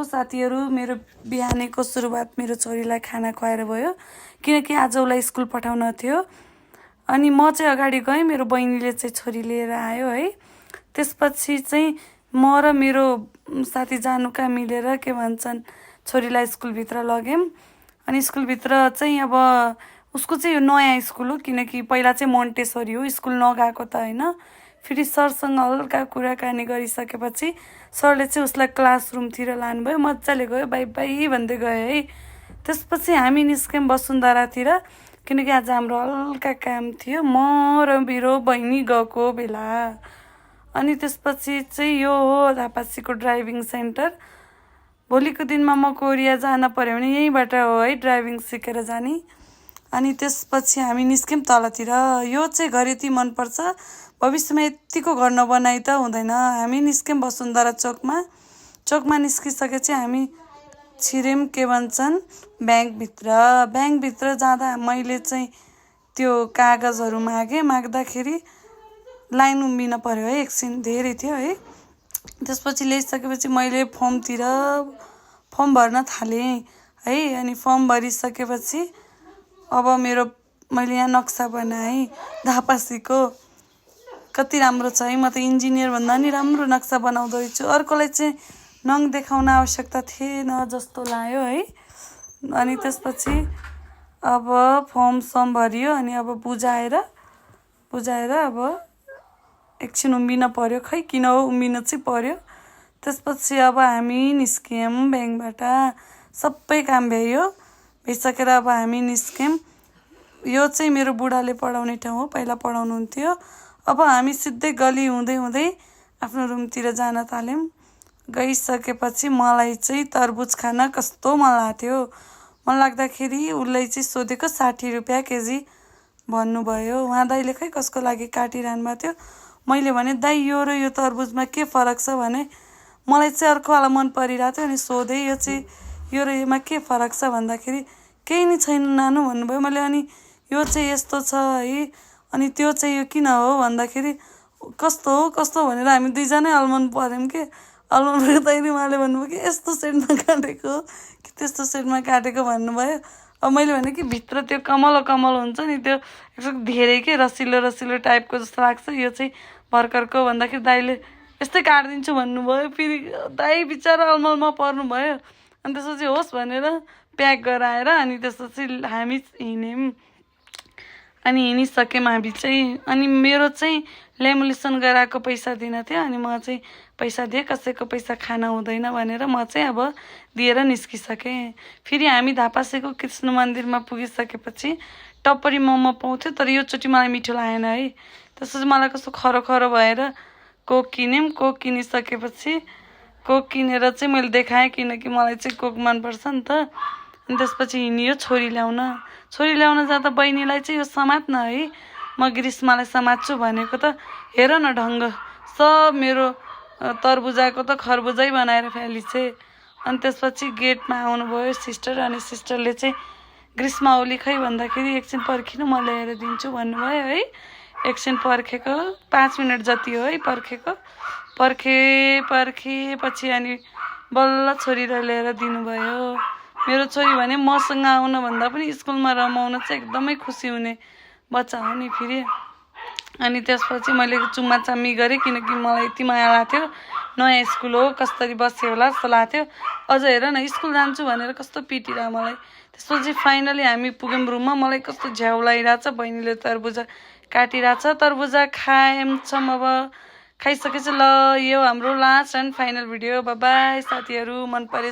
साथीहरू, मेरो बिहानीको सुरुवात मेरो छोरीलाई खाना खुवाएर भयो, किनकि आज उसलाई स्कुल पठाउन थियो। अनि म चाहिँ अगाडि गएँ, मेरो बहिनीले चाहिँ छोरी लिएर आयो है। त्यसपछि चाहिँ म र मेरो साथी जानुका मिलेर के भन्छन् छोरीलाई स्कुलभित्र लग्यौँ। अनि स्कुलभित्र चाहिँ अब उसको चाहिँ यो नयाँ स्कुल हो, किनकि पहिला चाहिँ मोन्टेसरी हो, स्कुल नगएको त होइन। फेरि सरसँग हल्का कुराकानी गरिसकेपछि सरले चाहिँ उसलाई क्लासरुमतिर लानुभयो, मजाले गयो, बाई बाई भन्दै गयो है। त्यसपछि हामी निस्क्यौँ वसुन्धरातिर, किनकि आज हाम्रो हल्का काम थियो, म र मेरो बहिनी गएको बेला। अनि त्यसपछि चाहिँ यो हो झापासीको ड्राइभिङ सेन्टर। भोलिको दिनमा म कोरिया जान पर्यो भने यहीँबाट हो है ड्राइभिङ सिकेर जाने। अनि त्यसपछि हामी निस्क्यौँ तलतिर। यो चाहिँ घर यति मनपर्छ, भविष्यमा यतिको घर नबनाइ त हुँदैन। हामी निस्क्यौँ वसुन्धरा चोकमा निस्किसकेपछि हामी छिर्यौँ के भन्छन् ब्याङ्कभित्र जाँदा मैले चाहिँ त्यो कागजहरू माग्दाखेरि लाइन उम्बिन पर्यो है, एकछिन धेरै थियो है। त्यसपछि ल्याइसकेपछि मैले फर्म भर्न थालेँ है। अनि फर्म भरिसकेपछि अब मैले यहाँ नक्सा बनाएँ झापासीको, कति राम्रो छ है। म त इन्जिनियर भन्दा नि राम्रो नक्सा बनाउँदो रहेछु, अर्कोलाई चाहिँ नङ देखाउन आवश्यकता थिएन जस्तो लाग्यो है। अनि त्यसपछि अब फर्म भरियो, अनि अब बुझाएर अब एकछिन उम्बिन पर्यो, खै किन हो उम्बिन चाहिँ पर्यो। त्यसपछि अब हामी निस्क्यौँ ब्याङ्कबाट, सबै काम भइसकेर अब हामी निस्क्यौँ। यो चाहिँ मेरो बुढाले पढाउने ठाउँ हो, पहिला पढाउनुहुन्थ्यो। अब हामी सिधै गली हुँदै आफ्नो रुमतिर जान थाल्यौँ। गइसकेपछि मलाई चाहिँ तरबुज खान कस्तो मन लाग्थ्यो। मन लाग्दाखेरि उसलाई चाहिँ सोधेको 60 रुपियाँ केजी भन्नुभयो। उहाँ दाइले खै कसको लागि काटिरहनु भएको थियो। मैले भने दाइ यो र यो तरबुजमा के फरक छ भने, मलाई चाहिँ अर्कोवाला मन परिरहेको थियो। अनि सोधेँ यो र योमा के फरक छ भन्दाखेरि केही नि छैन नानु भन्नुभयो। मैले अनि यो चाहिँ यस्तो छ है, अनि त्यो चाहिँ यो किन हो भन्दाखेरि कस्तो भनेर हामी दुईजनै अलमन पऱ्यौँ के। अलमन पर्दाखेरि उहाँले भन्नुभयो कि यस्तो सेटमा काटेको कि त्यस्तो सेटमा काटेको भन्नुभयो। अब मैले भने कि भित्र त्यो कमल हुन्छ नि, त्यो एकदम धेरै के रसिलो टाइपको जस्तो लाग्छ, यो चाहिँ भर्खरको भन्दाखेरि दाइले यस्तै काटिदिन्छु भन्नुभयो। फेरि दाइ बिचरा अलमलमा पर्नुभयो। अनि त्यसपछि होस् भनेर प्याक गराएर अनि त्यसपछि हामी हिँड्यौँ। अनि हिँडिसक्यौँ हामी चाहिँ। अनि मेरो चाहिँ लेमुलेसन गराएको पैसा दिन थियो, अनि म चाहिँ पैसा दिएँ, कसैको पैसा खान हुँदैन भनेर म चाहिँ अब दिएर निस्किसकेँ। फेरि हामी धापासेको कृष्ण मन्दिरमा पुगिसकेपछि टप्परी मोमो पाउँथ्यो, तर योचोटि मलाई मिठो लागेन है। त्यसपछि मलाई कस्तो खरो भएर कोक किन्यौँ। कोक किनिसकेपछि कोक किनेर चाहिँ मैले देखाएँ, किनकि मलाई चाहिँ कोक मनपर्छ नि त। अनि त्यसपछि हिँडियो छोरी ल्याउन जाँदा बहिनीलाई चाहिँ यो समात् न है, म ग्रीष्मालाई समात्छु भनेको त हेर न ढङ्ग, सब मेरो तरबुजाको त खरबुजै बनाएर फ्यालिछे। अनि त्यसपछि गेटमा आउनुभयो सिस्टर, अनि सिस्टरले चाहिँ ग्रीष्मा ओली खै भन्दाखेरि एकछिन पर्खिनु म ल्याएर दिन्छु भन्नुभयो है। एकछिन पर्खेको 5 मिनट जति हो है पर्खेपछि अनि बल्ल छोरीलाई ल्याएर दिनुभयो। मेरो छोरी भने मसँग आउन भन्दा पनि स्कुलमा रमाउन चाहिँ एकदमै खुसी हुने बच्चा हो नि फेरि। अनि त्यसपछि मैले चुम्मा चाम्मी गरेँ, किनकि मलाई यति माया लाग्थ्यो। नयाँ स्कुल हो, कसरी बस्यो होला जस्तो लाग्थ्यो। अझ हेर न स्कुल जान्छु भनेर कस्तो पिटिरह मलाई। त्यसपछि फाइनली हामी पुग्यौँ रुममा। मलाई कस्तो झ्याउ लागिरहेछ, बहिनीले तरबुजा काटिरहेछ। तरबुजा खाएछौँ, अब खाइसकेपछि ल यो हाम्रो last and final video. By by साथीहरू, मन परे